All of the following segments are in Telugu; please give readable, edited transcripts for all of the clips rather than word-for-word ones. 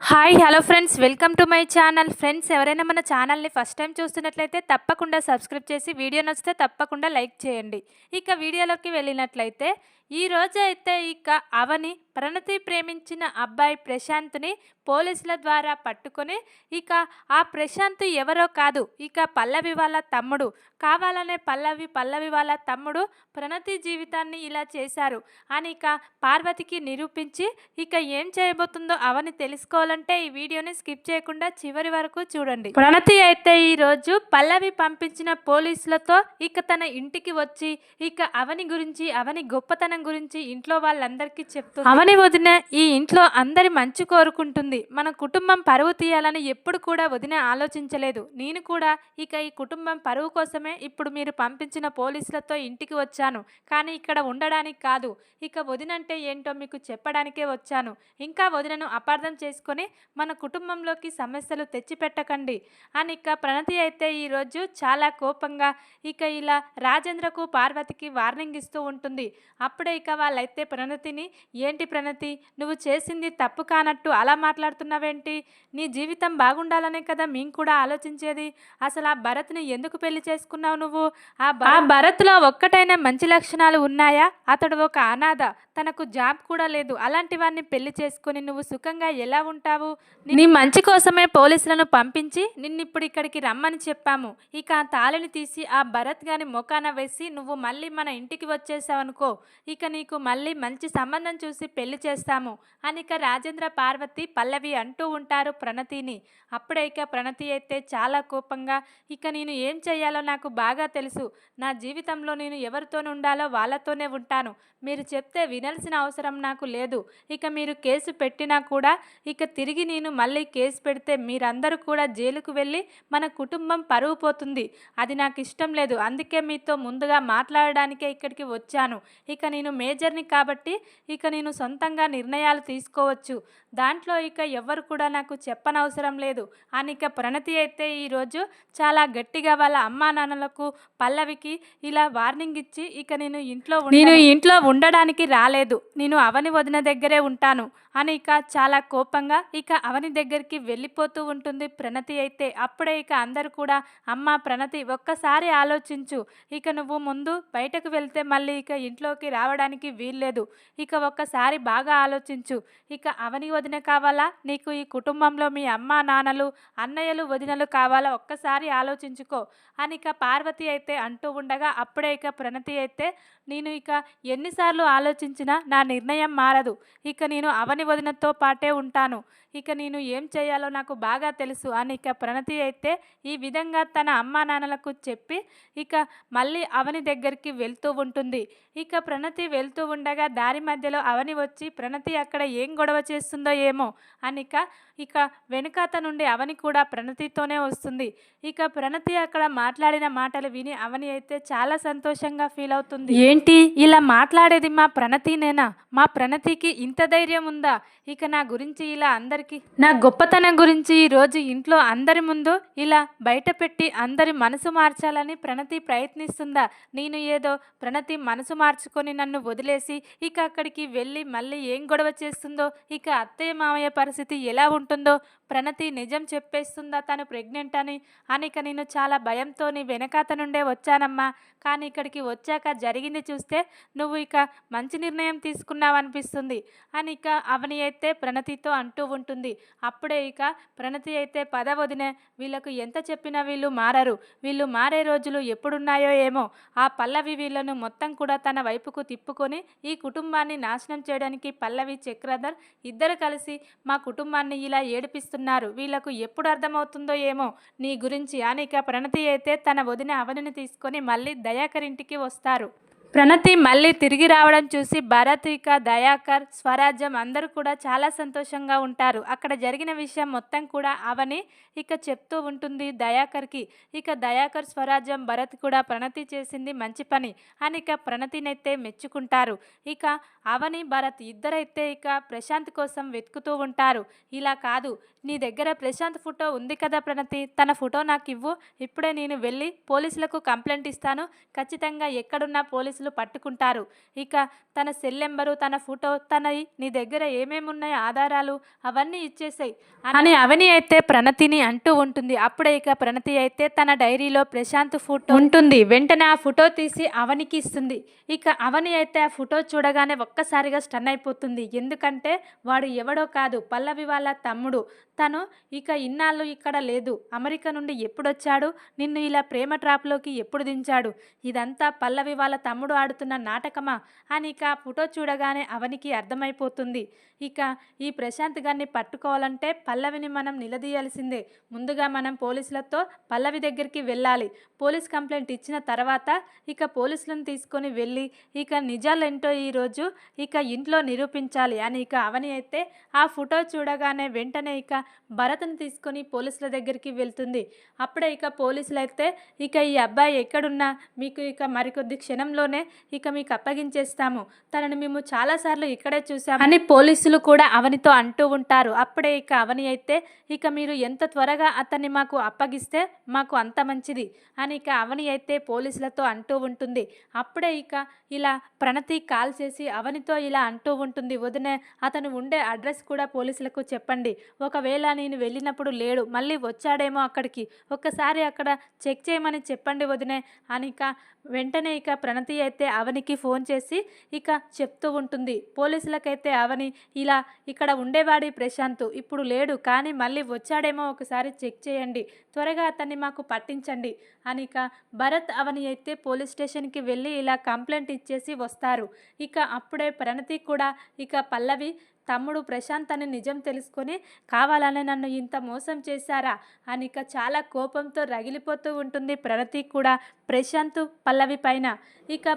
Hi hello friends, welcome to my channel. Friends, ఎవరైనా మన ఛానల్ని ఫస్ట్ టైం చూస్తున్నట్లయితే తప్పకుండా సబ్స్క్రైబ్ చేసి వీడియో నచ్చితే తప్పకుండా లైక్ చేయండి. ఇక వీడియోలోకి వెళ్ళినట్లయితే ఈ రోజు అయితే అవని ప్రణతి ప్రేమించిన అబ్బాయి ప్రశాంత్ని పోలీసుల ద్వారా పట్టుకొని ఆ ప్రశాంత్ ఎవరో కాదు, పల్లవి వాళ్ళ తమ్ముడు. కావాలనే పల్లవి వాళ్ళ తమ్ముడు ప్రణతి జీవితాన్ని ఇలా చేశారు అని పార్వతికి నిరూపించి ఏం చేయబోతుందో అవని తెలుసుకోవాలంటే ఈ వీడియోని స్కిప్ చేయకుండా చివరి వరకు చూడండి. ప్రణతి అయితే ఈ రోజు పల్లవి పంపించిన పోలీసులతో తన ఇంటికి వచ్చి అవని గురించి, అవని గొప్పతనం గురించి ఇంట్లో వాళ్ళందరికీ చెప్తుంది. అవని వదిన ఈ ఇంట్లో అందరి మంచి కోరుకుంటుంది. మన కుటుంబం పరువు తీయాలని ఎప్పుడు కూడా వదిన ఆలోచించలేదు. నేను కూడా ఈ కుటుంబం పరువు కోసమే ఇప్పుడు మీరు పంపించిన పోలీసులతో ఇంటికి వచ్చాను. కానీ ఇక్కడ ఉండడానికి కాదు, వదినంటే ఏంటో మీకు చెప్పడానికే వచ్చాను. ఇంకా వదినను అపార్థం చేసుకొని మన కుటుంబంలోకి సమస్యలు తెచ్చిపెట్టకండి అని ప్రణతి అయితే ఈరోజు చాలా కోపంగా ఇలా రాజేంద్రకు పార్వతికి వార్నింగ్ ఇస్తూ ఉంటుంది. అప్పుడే వాళ్ళైతే ప్రణతిని, ఏంటి ప్రణతి, నువ్వు చేసింది తప్పు కానట్టు అలా మాట్లాడుతున్నావేంటి? నీ జీవితం బాగుండాలనే కదా మేము కూడా ఆలోచించేది. అసలు ఆ భరత్ని ఎందుకు పెళ్లి చేసుకున్నావు నువ్వు? ఆ భరత్లో ఒక్కటైనా మంచి లక్షణాలు ఉన్నాయా? అతడు ఒక అనాథ, తనకు జాబ్ కూడా లేదు. అలాంటి వాడిని పెళ్లి చేసుకుని నువ్వు సుఖంగా ఎలా ఉంటావు? నీ మంచి కోసమే పోలీసులను పంపించి నిన్నిప్పుడు ఇక్కడికి రమ్మని చెప్పాము. ఆ తాళిని తీసి ఆ భరత్ గాని మొకాన వేసి నువ్వు మళ్ళీ మన ఇంటికి వచ్చేసావనుకో, నీకు మళ్ళీ మంచి సంబంధం చూసి పెళ్లి చేస్తాము అని రాజేంద్ర, పార్వతి, పల్లవి అంటూ ఉంటారు ప్రణతిని. అప్పుడే ప్రణతి అయితే చాలా కోపంగా, నేను ఏం చేయాలో నాకు బాగా తెలుసు. నా జీవితంలో నేను ఎవరితో ఉండాలో వాళ్ళతోనే ఉంటాను. మీరు చెప్తే వినాల్సిన అవసరం నాకు లేదు. మీరు కేసు పెట్టినా కూడా తిరిగి నేను మళ్ళీ కేసు పెడితే మీరందరూ కూడా జైలుకు వెళ్ళి మన కుటుంబం పరువు పోతుంది. అది నాకు ఇష్టం లేదు. అందుకే మీతో ముందుగా మాట్లాడడానికే ఇక్కడికి వచ్చాను. నేను మేజర్ని కాబట్టి నేను సొంతంగా నిర్ణయాలు తీసుకోవచ్చు. దాంట్లో ఎవ్వరు కూడా నాకు చెప్పనవసరం లేదు అని ప్రణతి అయితే ఈరోజు చాలా గట్టిగా వాళ్ళ అమ్మా నాన్నలకు, పల్లవికి ఇలా వార్నింగ్ ఇచ్చి నేను ఇంట్లో ఉండడానికి రాలేదు, నేను అవని వదిన దగ్గరే ఉంటాను అని చాలా కోపంగా అవని దగ్గరికి వెళ్ళిపోతూ ఉంటుంది ప్రణతి అయితే. అప్పుడే అందరూ కూడా, అమ్మ ప్రణతి ఒక్కసారి ఆలోచించు. నువ్వు ముందు బయటకు వెళ్తే మళ్ళీ ఇంట్లోకి రావడానికి వీల్లేదు. ఒక్కసారి బాగా ఆలోచించు. అవని వదిన కావాలా నీకు? ఈ కుటుంబంలో మీ అమ్మ నాన్నలు, అన్నయ్యలు, వదినలు కావాలా? ఒక్కసారి ఆలోచించుకో అని పార్వతి అయితే అంటూ ఉండగా అప్పుడే ప్రణతి అయితే, నేను ఎన్నిసార్లు ఆలోచించినా నా నిర్ణయం మారదు. నేను అవని వదినతో పాటే ఉంటాను. నేను ఏం చేయాలో నాకు బాగా తెలుసు అని ప్రణతి అయితే ఈ విధంగా తన అమ్మా నాన్నలకు చెప్పి మళ్ళీ అవని దగ్గరికి వెళ్తూ ఉంటుంది. ప్రణతి వెళ్తూ ఉండగా దారి మధ్యలో అవని వచ్చి ప్రణతి అక్కడ ఏం గొడవ చేస్తుందో ఏమో అని వెనుకాత నుండి అవని కూడా ప్రణతితోనే వస్తుంది. ప్రణతి అక్కడ మాట్లాడిన మాటలు విని అవని అయితే చాలా సంతోషంగా ఫీల్ అవుతుంది. ఏంటి ఇలా మాట్లాడేది మా ప్రణతినేనా? మా ప్రణతికి ఇంత ధైర్యం ఉందా? నా గురించి ఇలా అందరికీ, నా గొప్పతనం గురించి ఈరోజు ఇంట్లో అందరి ముందు ఇలా బయట పెట్టి అందరి మనసు మార్చాలని ప్రణతి ప్రయత్నిస్తుందా? నేను ఏదో ప్రణతి మనసు మార్చుకొని నన్ను వదిలేసి అక్కడికి వెళ్ళి మళ్ళీ ఏం గొడవ చేస్తుందో, అత్తయ్య మామయ్య పరిస్థితి ఎలా ఉంటుందో, ప్రణతి నిజం చెప్పేస్తుందా తను ప్రెగ్నెంట్ అని నేను చాలా భయంతో నీ వెనకాత నుండే వచ్చానమ్మా. కానీ ఇక్కడికి వచ్చాక జరిగింది చూస్తే నువ్వు మంచి నిర్ణయం తీసుకున్నావనిపిస్తుంది అని అవని అయితే ప్రణతితో అంటూ ఉంటుంది. అప్పుడే ప్రణతి అయితే, పద వదినే, వీళ్ళకు ఎంత చెప్పినా వీళ్ళు మారరు. వీళ్ళు మారే రోజులు ఎప్పుడున్నాయో ఏమో. ఆ పల్లవి వీళ్ళను మొత్తం కూడా తన వైపుకు తిప్పుకొని ఈ కుటుంబాన్ని నాశనం చేయడానికి పల్లవి, చక్రధర్ ఇద్దరు కలిసి మా కుటుంబాన్ని ఇలా ఏడిపిస్తున్నారు. వీళ్ళకు ఎప్పుడు అర్థమవుతుందో ఏమో నీ గురించి అని ప్రణతి అయితే తన వదిన అవనిని తీసుకొని మళ్ళీ దయాకర్ ఇంటికి వస్తారు. ప్రణతి మళ్ళీ తిరిగి రావడం చూసి భరత్, దయాకర్, స్వరాజ్యం అందరూ కూడా చాలా సంతోషంగా ఉంటారు. అక్కడ జరిగిన విషయం మొత్తం కూడా అవని చెప్తూ ఉంటుంది దయాకర్కి. దయాకర్, స్వరాజ్యం, భరత్ కూడా ప్రణతి చేసింది మంచి పని అని ప్రణతినైతే మెచ్చుకుంటారు. అవని, భరత్ ఇద్దరైతే ప్రశాంత్ కోసం వెతుకుతూ ఉంటారు. ఇలా కాదు, నీ దగ్గర ప్రశాంత్ ఫోటో ఉంది కదా ప్రణతి, తన ఫోటో నాకు ఇవ్వు. ఇప్పుడే నేను వెళ్ళి పోలీసులకు కంప్లైంట్ ఇస్తాను. ఖచ్చితంగా ఎక్కడున్నా పోలీసులు పోలీసులు పట్టుకుంటారు. ఇక తన సెల్ నెంబరు, తన ఫోటో, నీ దగ్గర ఏమేమి ఉన్నాయో ఆధారాలు అవన్నీ ఇచ్చేసాయి అని అవని అయితే ప్రణతిని అంటూ ఉంటుంది. అప్పుడే ఇక ప్రణతి అయితే తన డైరీలో ప్రశాంత్ ఫోటో ఉంటుంది. వెంటనే ఆ ఫోటో తీసి అవనికి ఇస్తుంది. ఇక అవని అయితే ఆ ఫోటో చూడగానే ఒక్కసారిగా స్టన్ అయిపోతుంది. ఎందుకంటే వాడు ఎవడో కాదు, పల్లవి వాళ్ళ తమ్ముడు. తను ఇక ఇన్నాళ్ళు ఇక్కడ లేదు, అమెరికా నుండి ఎప్పుడొచ్చాడు, నిన్ను ఇలా ప్రేమ ట్రాప్లోకి ఎప్పుడు దించాడు, ఇదంతా పల్లవి వాళ్ళ తమ్ముడు ఆడుతున్న నాటకమా అని ఇక ఆ ఫోటో చూడగానే అవనికి అర్థమైపోతుంది. ఇక ఈ ప్రశాంత్ గారిని పట్టుకోవాలంటే పల్లవిని మనం నిలదీయాల్సిందే. ముందుగా మనం పోలీసులతో పల్లవి దగ్గరికి వెళ్ళాలి. పోలీస్ కంప్లైంట్ ఇచ్చిన తర్వాత ఇక పోలీసులను తీసుకొని వెళ్ళి ఇక నిజాలేంటో ఈరోజు ఇక ఇంట్లో నిరూపించాలి అని ఇక అవని అయితే ఆ ఫోటో చూడగానే వెంటనే ఇక భరత్ని తీసుకొని పోలీసుల దగ్గరికి వెళ్తుంది. అప్పుడే ఇక పోలీసులు అయితే ఇక ఈ అబ్బాయి ఎక్కడున్నా మీకు ఇక మరికొద్ది క్షణంలోనే ఇక మీకు అప్పగించేస్తాము, తనని మేము చాలాసార్లు ఇక్కడే చూసాము అని పోలీసులు కూడా అవనితో అంటూ ఉంటారు. అప్పుడే ఇక అవని అయితే ఇక మీరు ఎంత త్వరగా అతన్ని మాకు అప్పగిస్తే మాకు అంత మంచిది అని ఇక అవని అయితే పోలీసులతో అంటూ ఉంటుంది. అప్పుడే ఇక ఇలా ప్రణతి కాల్ చేసి అవనితో ఇలా అంటూ ఉంటుంది, వదినే అతను ఉండే అడ్రస్ కూడా పోలీసులకు చెప్పండి, ఒకవేళ నేను వెళ్ళినప్పుడు లేడు, మళ్ళీ వచ్చాడేమో అక్కడికి, ఒక్కసారి అక్కడ చెక్ చేయమని చెప్పండి వదినే అని ఇక వెంటనే ఇక ప్రణతి అయితే అవనికి ఫోన్ చేసి ఇక చెప్తూ ఉంటుంది. పోలీసులకైతే అవని ఇలా ఇక్కడ ఉండేవాడి ప్రశాంత్ ఇప్పుడు లేడు, కానీ మళ్ళీ వచ్చాడేమో ఒకసారి చెక్ చేయండి, త్వరగా అతన్ని మాకు పట్టించండి అని ఇక భరత్ అవని అయితే పోలీస్ స్టేషన్కి వెళ్ళి ఇలా కంప్లైంట్ ఇచ్చేసి వస్తారు. ఇక అప్పుడే ప్రణతి కూడా ఇక పల్లవి తమ్ముడు ప్రశాంత్ అని నిజం తెలుసుకొని కావాలనే నన్ను ఇంత మోసం చేశారా అని ఇక చాలా కోపంతో రగిలిపోతూ ఉంటుంది ప్రణతి కూడా ప్రశాంత్ పల్లవి పైన. ఇక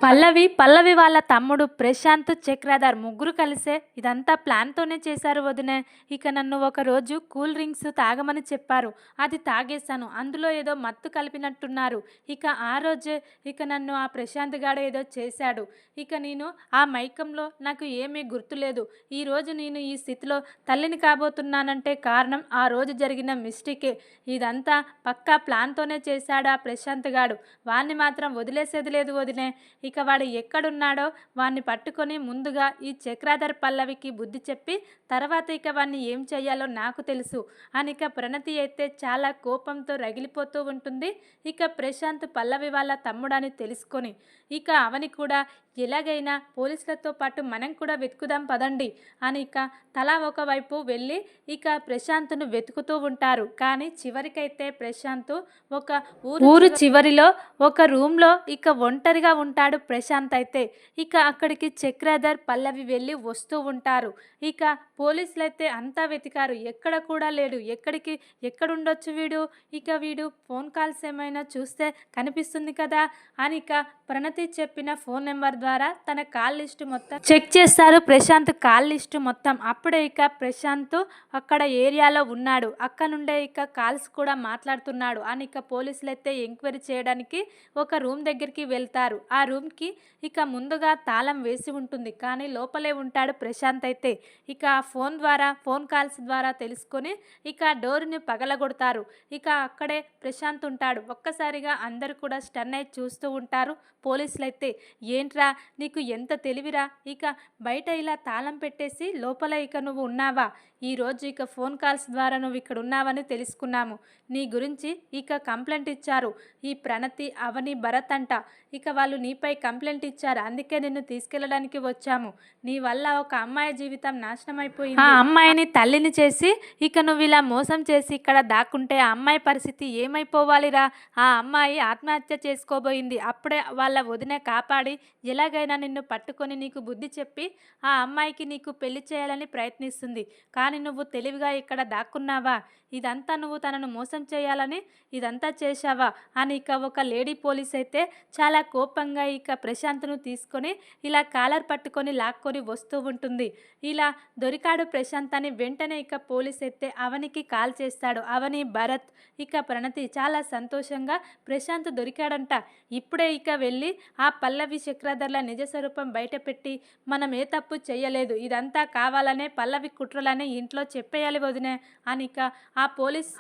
పల్లవి వాళ్ళ తమ్ముడు ప్రశాంత్ చక్రధర్ ముగ్గురు కలిసే ఇదంతా ప్లాన్తోనే చేశారు వదినే. ఇక నన్ను ఒకరోజు కూల్ డ్రింక్స్ తాగమని చెప్పారు, అది తాగేశాను, అందులో ఏదో మత్తు కలిపినట్టున్నారు. ఇక ఆ రోజే ఇక నన్ను ఆ ప్రశాంత్ గాడు ఏదో చేశాడు. ఇక నేను ఆ మైకంలో నాకు ఏమీ గుర్తులేదు. ఈరోజు నేను ఈ స్థితిలో తల్లిని కాబోతున్నానంటే కారణం ఆ రోజు జరిగిన మిస్టేకే. ఇదంతా పక్కా ప్లాన్తోనే చేశాడు ఆ ప్రశాంత్ గాడు. వాణ్ణి మాత్రం వదిలేసేది లేదు వదినే. ఇక వాడు ఎక్కడున్నాడో వాణ్ణి పట్టుకొని ముందుగా ఈ చక్రాధర్ పల్లవికి బుద్ధి చెప్పి తర్వాత ఇక వాణ్ణి ఏం చెయ్యాలో నాకు తెలుసు అని ఇక ప్రణతి అయితే చాలా కోపంతో రగిలిపోతూ ఉంటుంది. ఇక ప్రశాంత్ పల్లవి వాళ్ళ తమ్ముడని తెలుసుకొని ఇక అవని కూడా ఎలాగైనా పోలీసులతో పాటు మనం కూడా వెతుకుదాం పదండి అని ఇక తలా ఒకవైపు వెళ్ళి ఇక ప్రశాంత్ను వెతుకుతూ ఉంటారు. కానీ చివరికైతే ప్రశాంత్ ఒక ఊరు చివరిలో ఒక రూమ్లో ఇక ఒంటరిగా ఉంటాడు ప్రశాంత్ అయితే. ఇక అక్కడికి చక్రధర్ పల్లవి వెళ్ళి వస్తూ ఉంటారు. ఇక పోలీసులు అయితే అంతా వెతికారు, ఎక్కడ కూడా లేడు, ఎక్కడుండొచ్చు వీడు, ఇక వీడు ఫోన్ కాల్స్ ఏమైనా చూస్తే కనిపిస్తుంది కదా అని ఇక ప్రణతి చెప్పిన ఫోన్ నెంబర్ ద్వారా తన కాల్ లిస్టు మొత్తం చెక్ చేస్తారు, ప్రశాంత్ కాల్ లిస్టు మొత్తం. అప్పుడే ఇక ప్రశాంత్ అక్కడ ఏరియాలో ఉన్నాడు, అక్కడ నుండే ఇక కాల్స్ కూడా మాట్లాడుతున్నాడు అని ఇక పోలీసులు అయితే ఎంక్వైరీ చేయడానికి ఒక రూమ్ దగ్గరికి వెళ్తారు. ఆ రూమ్కి ఇక ముందుగా తాళం వేసి ఉంటుంది, కానీ లోపలే ఉంటాడు ప్రశాంత్ అయితే. ఇక ఆ ఫోన్ కాల్స్ ద్వారా తెలుసుకొని ఇక డోర్ని పగలగొడతారు. ఇక అక్కడే ప్రశాంత్ ఉంటాడు. ఒక్కసారిగా అందరూ కూడా స్టన్ అయి చూస్తూ ఉంటారు. పోలీసులు అయితే ఏంట్రా నీకు ఎంత తెలివిరా, ఇక బయట ఇలా తాళం పెట్టేసి లోపల ఇక నువ్వు ఉన్నావా, ఈరోజు ఇక ఫోన్ కాల్స్ ద్వారా నువ్వు ఇక్కడ ఉన్నావని తెలుసుకున్నాము, నీ గురించి ఇక కంప్లైంట్ ఇచ్చారు ఈ ప్రణతి అవని భరత్ అంట, ఇక వాళ్ళు నీపై కంప్లైంట్ ఇచ్చారు, అందుకే నిన్ను తీసుకెళ్ళడానికి వచ్చాము, నీ వల్ల ఒక అమ్మాయి జీవితం నాశనం అయిపోయింది, ఆ అమ్మాయిని తల్లిని చేసి ఇక నువ్వు ఇలా మోసం చేసి ఇక్కడ దాక్కుంటే ఆ అమ్మాయి పరిస్థితి ఏమైపోవాలిరా, ఆ అమ్మాయి ఆత్మహత్య చేసుకోబోయింది, అప్పుడే వాళ్ళ వదిన కాపాడి ఎలాగైనా నిన్ను పట్టుకొని నీకు బుద్ధి చెప్పి ఆ అమ్మాయికి నీకు పెళ్లి చేయాలని ప్రయత్నిస్తుంది, కానీ నువ్వు తెలివిగా ఇక్కడ దాక్కున్నావా, ఇదంతా నువ్వు తనను మోసం చేయాలని ఇదంతా చేశావా అని ఇక ఒక లేడీ పోలీస్ అయితే చాలా కోపంగా ఇక ప్రశాంత్ను తీసుకొని ఇలా కాలర్ పట్టుకొని లాక్కొని వస్తూ ఉంటుంది. ఇలా దొరికాడు ప్రశాంత్ అని వెంటనే ఇక పోలీస్ అయితే అవనికి కాల్ చేస్తాడు. అవని భరత్ ఇక ప్రణతి చాలా సంతోషంగా ప్రశాంత్ దొరికాడంట, ఇప్పుడే ఇక వెళ్ళి ఆ పల్లవి చక్రధర్ల నిజ స్వరూపం బయటపెట్టి మనం ఏ తప్పు చేయలేదు, ఇదంతా కావాలనే పల్లవి కుట్రలనే ఈ ఇంట్లో చెప్పేయాలి వదినే అని ఇక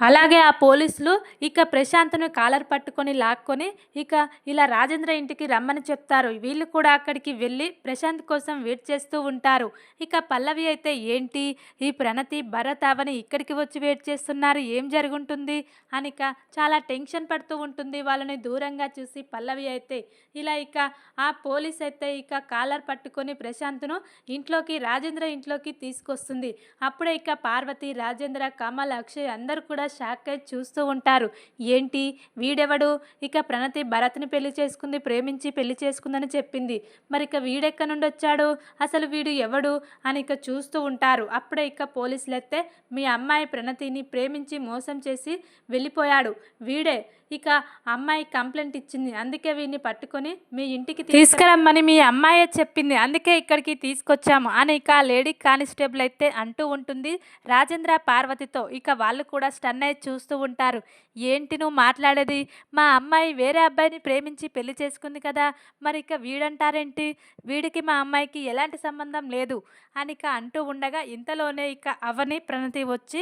అలాగే ఆ పోలీసులు ఇక ప్రశాంత్ను కాలర్ పట్టుకొని లాక్కొని ఇక ఇలా రాజేంద్ర ఇంటికి రమ్మని చెప్తారు. వీళ్ళు కూడా అక్కడికి వెళ్ళి ప్రశాంత్ కోసం వెయిట్ చేస్తూ ఉంటారు. ఇక పల్లవి అయితే ఏంటి ఈ ప్రణతి భరత్ అవని ఇక్కడికి వచ్చి వెయిట్ చేస్తున్నారు, ఏం జరుగుంటుంది అని ఇక చాలా టెన్షన్ పడుతూ ఉంటుంది. వాళ్ళని దూరంగా చూసి పల్లవి అయితే ఇలా ఇక ఆ పోలీస్ అయితే ఇక కాలర్ పట్టుకొని ప్రశాంత్ను ఇంట్లోకి రాజేంద్ర ఇంట్లోకి తీసుకొస్తుంది. అప్పుడే ఇక పార్వతి, రాజేంద్ర, కమల్, అక్షయ్ అందరూ కూడా షాక్ అయి చూస్తూ ఉంటారు. ఏంటి వీడెవడు, ఇక ప్రణతి భరత్ని పెళ్లి చేసుకుంది, ప్రేమించి పెళ్లి చేసుకుందని చెప్పింది, మరి ఇక వీడెక్క నుండి వచ్చాడు, అసలు వీడు ఎవడు అని ఇక చూస్తూ ఉంటారు. అప్పుడే ఇక పోలీసులు అయితే మీ అమ్మాయి ప్రణతిని ప్రేమించి మోసం చేసి వెళ్ళిపోయాడు వీడే, ఇక అమ్మాయి కంప్లైంట్ ఇచ్చింది, అందుకే వీడిని పట్టుకొని మీ ఇంటికి తీసుకురమ్మని మీ అమ్మాయే చెప్పింది, అందుకే ఇక్కడికి తీసుకొచ్చాము అని ఇక లేడీ కానిస్టేబుల్ అయితే అంటూ ఉంటుంది రాజేంద్ర పార్వతితో. ఇక వాళ్ళు కూడా స్టన్ అయ్యి చూస్తూ ఉంటారు. ఏంటి నువ్వు మాట్లాడేది, మా అమ్మాయి వేరే అబ్బాయిని ప్రేమించి పెళ్లి చేసుకుంది కదా, మరి ఇక వీడంటారేంటి, వీడికి మా అమ్మాయికి ఎలాంటి సంబంధం లేదు అని ఇక అంటూ ఉండగా ఇంతలోనే ఇక అవని ప్రణతి వచ్చి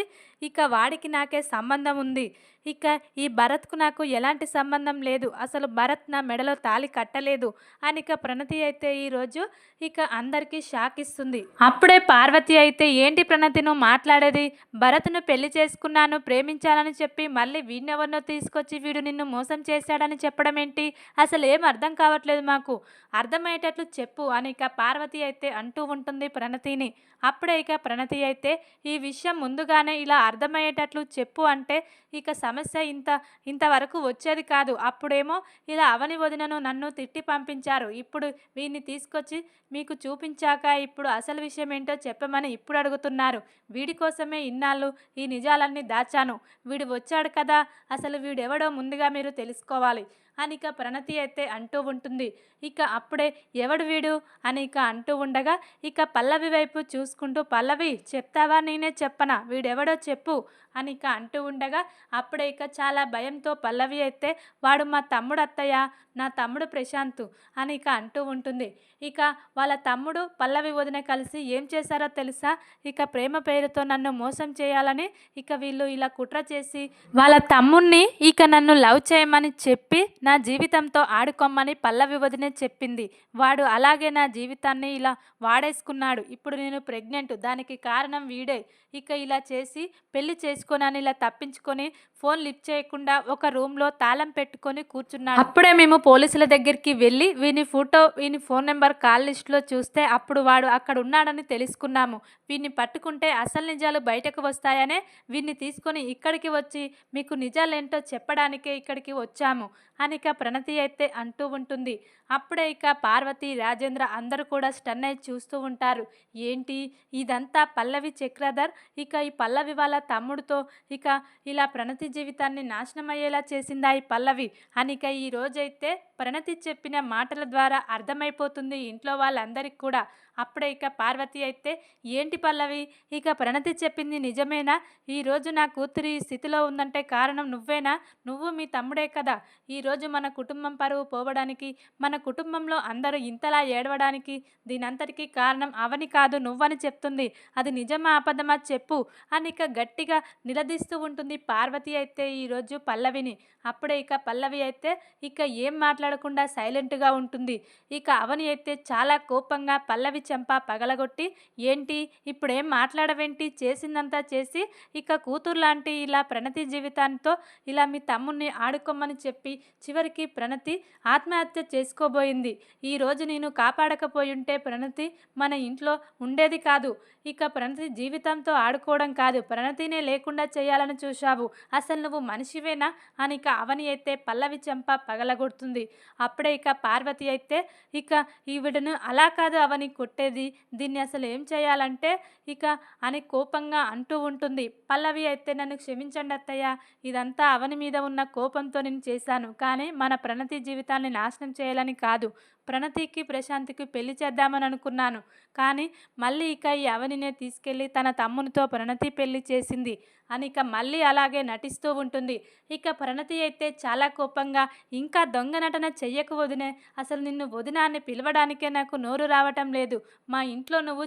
ఇక వాడికి నాకే సంబంధం ఉంది, ఇక ఈ భరత్కు నాకు ఎలాంటి సంబంధం లేదు, అసలు భరత్ నా మెడలో తాళి కట్టలేదు అని ఇక ప్రణతి అయితే ఈరోజు ఇక అందరికీ షాక్ ఇస్తుంది. అప్పుడే పార్వతి అయితే ఏంటి ప్రణతి నువ్వు మాట్లాడేది, భరత్ను పెళ్లి చేసుకున్నాను ప్రేమించాలని చెప్పి మళ్ళీ వీడినెవరినో తీసుకొచ్చి వీడు నిన్ను మోసం చేశాడని చెప్పడం ఏంటి, అసలు ఏం అర్థం కావట్లేదు, మాకు అర్థమయ్యేటట్లు చెప్పు అని ఇక పార్వతి అయితే అంటూ ఉంటుంది ప్రణతిని. అప్పుడే ఇక ప్రణతి అయితే ఈ విషయం ముందుగానే ఇలా అర్థమయ్యేటట్లు చెప్పు అంటే ఇక సమస్య ఇంతవరకు వచ్చేది కాదు, అప్పుడేమో ఇలా అవని వదినను నన్ను తిట్టి పంపించారు, ఇప్పుడు వీడిని తీసుకొచ్చి మీకు చూపించాక ఇప్పుడు అసలు విషయం ఏంటో చెప్పమని ఇప్పుడు అడుగుతున్నారు, వీడి కోసమే ఇన్నాళ్ళు ఈ నిజాలన్నీ దాచాను, వీడు వచ్చాడు కదా, అసలు వీడెవడో ముందుగా మీరు తెలుసుకోవాలి అని ఇక ప్రణతి అయితే అంటూ ఉంటుంది. ఇక అప్పుడే ఎవడు వీడు అని ఇక అంటూ ఉండగా ఇక పల్లవి వైపు చూసుకుంటూ పల్లవి చెప్తావా నేనే చెప్పనా, వీడెవడో చెప్పు అని ఇక అంటూ ఉండగా అప్పుడే ఇక చాలా భయంతో పల్లవి అయితే వాడు మా తమ్ముడు అత్తయ్య, నా తమ్ముడు ప్రశాంత్ అని ఇక అంటూ ఉంటుంది. ఇక వాళ్ళ తమ్ముడు పల్లవి వదిన కలిసి ఏం చేశారో తెలుసా, ఇక ప్రేమ పేరుతో నన్ను మోసం చేయాలని ఇక వీళ్ళు ఇలా కుట్ర చేసి వాళ్ళ తమ్ముణ్ణి ఇక నన్ను లవ్ చేయమని చెప్పి నా జీవితంతో ఆడుకోమని పల్లవి వదినే చెప్పింది, వాడు అలాగే నా జీవితాన్ని ఇలా వాడేసుకున్నాడు, ఇప్పుడు నేను ప్రెగ్నెంట్, దానికి కారణం వీడే, ఇక ఇలా చేసి పెళ్లి చేసుకోనని ఇలా తప్పించుకొని ఫోన్ లిఫ్ట్ చేయకుండా ఒక రూమ్లో తాళం పెట్టుకొని కూర్చున్నాడు. అప్పుడే మేము పోలీసుల దగ్గరికి వెళ్ళి వీని ఫోన్ నెంబర్ కాల్ లిస్టులో చూస్తే అప్పుడు వాడు అక్కడ ఉన్నాడని తెలుసుకున్నాము, వీడిని పట్టుకుంటే అసలు నిజాలు బయటకు వస్తాయనే వీడిని తీసుకొని ఇక్కడికి వచ్చి మీకు నిజాలేంటో చెప్పడానికే ఇక్కడికి వచ్చాము అని ఇక ప్రణతి అయితే అంటూ ఉంటుంది. అప్పుడే ఇక పార్వతి, రాజేంద్ర అందరూ కూడా స్టన్ అయి చూస్తూ ఉంటారు. ఏంటి ఇదంతా పల్లవి చక్రధర్ ఇక ఈ పల్లవి వాళ్ళ తమ్ముడితో ఇక ఇలా ప్రణతి జీవితాన్ని నాశనం అయ్యేలా చేసిందా ఈ పల్లవి అని ఇక ఈ రోజైతే ప్రణతి చెప్పిన మాటల ద్వారా అర్థమైపోతుంది ఇంట్లో వాళ్ళందరికీ కూడా. అప్పుడే ఇక పార్వతి అయితే ఏంటి పల్లవి, ఇక ప్రణతి చెప్పింది నిజమేనా, ఈరోజు నా కూతురు ఈ స్థితిలో ఉందంటే కారణం నువ్వేనా, నువ్వు మీ తమ్ముడే కదా, ఈరోజు మన కుటుంబం పరువు పోవడానికి, మన కుటుంబంలో అందరూ ఇంతలా ఏడవడానికి దీనంతటికీ కారణం అవని కాదు నువ్వని చెప్తుంది, అది నిజమా అబద్ధమా చెప్పు అని ఇక గట్టిగా నిలదీస్తూ ఉంటుంది పార్వతి అయితే ఈరోజు పల్లవిని. అప్పుడే ఇక పల్లవి అయితే ఇక ఏం మాట్లాడకుండా సైలెంట్గా ఉంటుంది. ఇక అవని అయితే చాలా కోపంగా పల్లవి చెంప పగలగొట్టి ఏంటి ఇప్పుడేం మాట్లాడవేంటి, చేసిందంతా చేసి ఇక కూతురు లాంటి ఇలా ప్రణతి జీవితాంతో ఇలా మీ తమ్ముణ్ణి ఆడుకోమని చెప్పి చివరికి ప్రణతి ఆత్మహత్య చేసుకోబోయింది, ఈరోజు నేను కాపాడకపోయుంటే ప్రణతి మన ఇంట్లో ఉండేది కాదు, ఇక ప్రణతి జీవితంతో ఆడుకోవడం కాదు ప్రణతినే లేకుండా చేయాలని చూశావు, అసలు నువ్వు మనిషివేనా అని ఇక అవని అయితే పల్లవి చెంప పగలగొడుతుంది. అప్పుడే ఇక పార్వతి అయితే ఇక ఈవిడను అలా కాదు అవని కొట్టేది, దీన్ని అసలు ఏం చేయాలంటే ఇక అని కోపంగా అంటూ ఉంటుంది. పల్లవి అయితే నన్ను క్షమించండి అత్తయ్య, ఇదంతా అవని మీద ఉన్న కోపంతో నేను చేశాను, కానీ మన ప్రణతి జీవితాన్ని నాశనం చేయాలని కాదు, ప్రణతికి ప్రశాంత్‌కి పెళ్లి చేద్దామని అనుకున్నాను. కానీ మళ్ళీ ఇక ఈ అవనినే తీసుకెళ్ళి తన తమ్మునితో ప్రణతి పెళ్లి చేసింది అని ఇక మళ్ళీ అలాగే నటిస్తూ ఉంటుంది. ఇక ప్రణతి అయితే చాలా కోపంగా, ఇంకా దొంగ నటన చెయ్యకు వదినే, అసలు నిన్ను వదిన అని పిలవడానికే నాకు నోరు రావటం లేదు. మా ఇంట్లో నువ్వు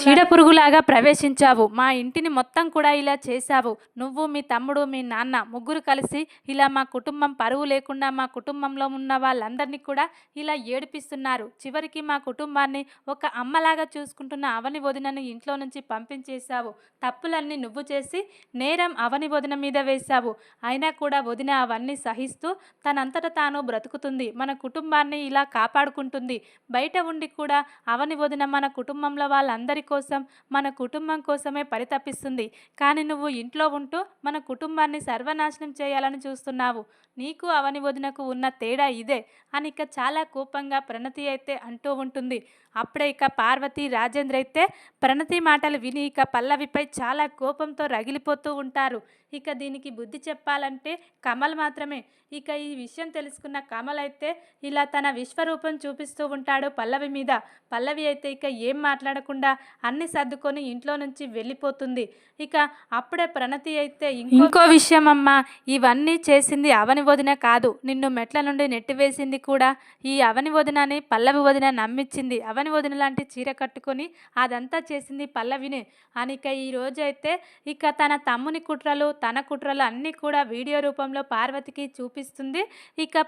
చీడపురుగులాగా ప్రవేశించావు. మా ఇంటిని మొత్తం కూడా ఇలా చేశావు. నువ్వు, మీ తమ్ముడు, మీ నాన్న ముగ్గురు కలిసి ఇలా మా కుటుంబం పరువు లేకుండా మా కుటుంబంలో ఉన్న వాళ్ళందరినీ కూడా ఇలా ఏడిపిస్తున్నారు. చివరికి మా కుటుంబాన్ని ఒక అమ్మలాగా చూసుకుంటున్న అవని వదినని ఇంట్లో నుంచి పంపించేశావు. తప్పులన్నీ నువ్వు చేసి నేరం అవని వదిన మీద వేశావు. అయినా కూడా వదిన అవన్నీ సహిస్తూ తనంతట తాను బ్రతుకుతుంది. మన కుటుంబాన్ని ఇలా కాపాడుకుంటుంది. బయట ఉండి కూడా అవని వదిన మన కుటుంబంలో వాళ్ళందరి కోసం, మన కుటుంబం కోసమే పరితపిస్తుంది. కానీ నువ్వు ఇంట్లో ఉంటూ మన కుటుంబాన్ని సర్వనాశనం చేయాలని చూస్తున్నావు. నీకు అవని వదినకు ఉన్న తేడా ఇదే అని ఇక చాలా కోపంగా ప్రణతి అయితే అంటూ ఉంటుంది. అప్పుడే ఇక పార్వతి, రాజేంద్ర అయితే ప్రణతి మాటలు విని ఇక పల్లవిపై చాలా కోపంతో రగిలిపోతూ ఉంటారు. ఇక దీనికి బుద్ధి చెప్పాలంటే కమల్ మాత్రమే. ఇక ఈ విషయం తెలుసుకున్న కమల్ అయితే ఇలా తన విశ్వరూపం చూపిస్తూ ఉంటాడు పల్లవి మీద. పల్లవి అయితే ఇక ఏం మాట్లాడకుండా అన్ని సర్దుకొని ఇంట్లో నుంచి వెళ్ళిపోతుంది. ఇక అప్పుడే ప్రణతి అయితే ఇంకో విషయం అమ్మా, ఇవన్నీ చేసింది అవని వదిన కాదు, నిన్ను మెట్ల నుండి నెట్టివేసింది కూడా ఈ అవని వదినని పల్లవి వదిన నమ్మించింది. అవని వదిన లాంటి చీర కట్టుకొని అదంతా చేసింది పల్లవినే అని ఇక ఈ రోజైతే ఇక తన తమ్ముని కుట్రలు, తన కుట్రలు అన్నీ కూడా వీడియో రూపంలో పార్వతికి చూపిస్తుంది. ఇక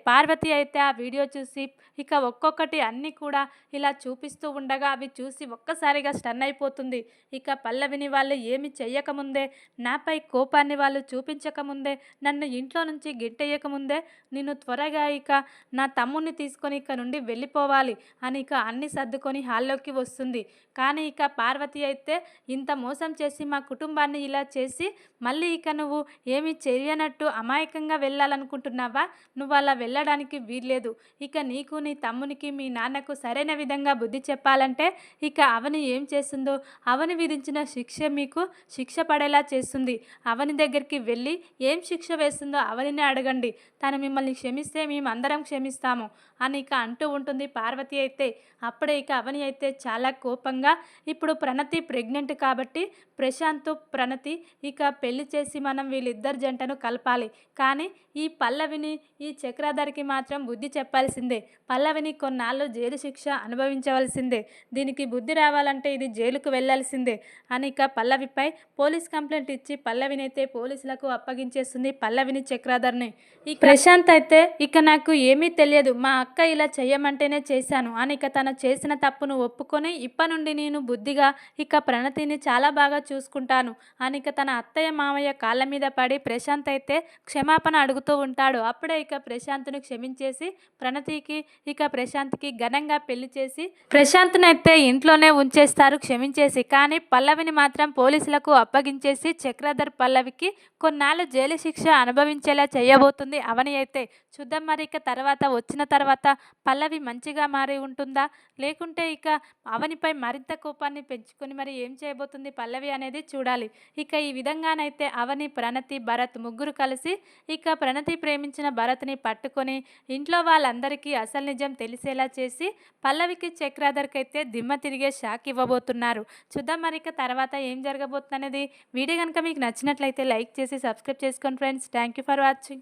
పార్వతి అయితే ఆ వీడియో చూసి ఇక ఒక్కొక్కటి అన్నీ కూడా ఇలా చూపిస్తూ ఉండగా అవి చూసి ఒక్కసారిగా స్టన్ అయిపోతుంది. ఇక పల్లవిని వాళ్ళు ఏమి చెయ్యకముందే, నాపై కోపాన్ని వాళ్ళు చూపించకముందే, నన్ను ఇంట్లో నుంచి గిట్టేయకముందే నేను త్వరగా ఇక నా తమ్ముడిని తీసుకొని ఇక నుండి వెళ్ళిపోవాలి అని ఇక అన్ని సర్దుకొని హాల్లోకి వస్తుంది. కానీ ఇక పార్వతి అయితే ఇంత మోసం చేసి మా కుటుంబాన్ని ఇలా చేసి మళ్ళీ ఇక నువ్వు ఏమి చేయనట్టు అమాయకంగా వెళ్ళాలనుకుంటున్నావా? నువ్వు అలా వెళ్ళడానికి వీల్లేదు. ఇక నీకు, నీ తమ్మునికి, మీ నాన్నకు సరైన విధంగా బుద్ధి చెప్పాలంటే ఇక అవని ఏం చేస్తుందో, అవని విధించిన శిక్ష మీకు శిక్ష పడేలా చేస్తుంది. అవని దగ్గరికి వెళ్ళి ఏం శిక్ష వేస్తుందో అవనినే అడగండి. తను మిమ్మల్ని క్షమిస్తే మేమందరం క్షమిస్తాము అని ఇక అంటూ ఉంటుంది పార్వతి అయితే. అప్పుడే ఇక అవని అయితే చాలా కోపంగా, ఇప్పుడు ప్రణతి ప్రెగ్నెంట్ కాబట్టి ప్రశాంత్, ప్రణతి ఇక పెళ్లి చేసి మనం వీళ్ళిద్దరు జంటను కలపాలి. కానీ ఈ పల్లవిని, ఈ చక్రధర్కి మాత్రం బుద్ధి చెప్పాల్సిందే. పల్లవిని కొన్నాళ్ళు జైలు శిక్ష అనుభవించవలసిందే. దీనికి బుద్ధి రావాలంటే ఇది జైలుకు వెళ్ళాల్సిందే అని ఇక పల్లవిపై పోలీస్ కంప్లైంట్ ఇచ్చి పల్లవినైతే పోలీసులకు అప్పగించేస్తుంది పల్లవిని, చక్రధర్ని. ఇక ప్రశాంత్ అయితే ఇక నాకు ఏమీ తెలియదు, మా అక్క ఇలా చెయ్యమంటేనే చేశాను అని ఇక తను చేసిన తప్పును ఒప్పుకొని ఇప్పటి నుండి నేను బుద్ధిగా ఇక ప్రణతిని చాలా బాగా చూసుకుంటాను అని ఇక తన అత్తయ్య మామయ్య కాళ్ళ మీద పడి ప్రశాంత్ అయితే క్షమాపణ అడుగుతూ ఉంటాడు. అప్పుడే ఇక ప్రశాంత్ను క్షమించేసి ప్రణతికి ఇక ప్రశాంత్కి ఘనంగా పెళ్లి చేసి ప్రశాంత్ను అయితే ఇంట్లోనే ఉంచేస్తారు క్షమించేసి. కానీ పల్లవిని మాత్రం పోలీసులకు అప్పగించేసి చక్రధర్ పల్లవికి కొన్నాళ్ళు జైలు శిక్ష అనుభవించేలా చేయబోతుంది అవని అయితే. చూద్దాం మరి ఇక వచ్చిన తర్వాత పల్లవి మంచిగా మారి ఉంటుందా, లేకుంటే ఇక అవనిపై మరింత కోపాన్ని పెంచుకొని మరి ఏం చేయబోతుంది పల్లవి అనేది చూడాలి. ఇక ఈ విధంగానైతే అవని, ప్రణతి, భరత్ ముగ్గురు కలిసి ఇక ప్రణతి ప్రేమించిన భరత్ని పట్టుకొని ఇంట్లో వాళ్ళందరికీ అసలు నిజం తెలిసేలా చేసి పల్లవికి, చక్రధర్కి అయితే దిమ్మ తిరిగే షాక్ ఇవ్వబోతున్నారు. చూద్దాం మరి ఇక ఏం జరగబోతుంది అనేది. వీడియో కనుక మీకు నచ్చినట్లయితే లైక్ చేసి సబ్స్క్రైబ్ చేసుకోండి friends. Thank you for watching.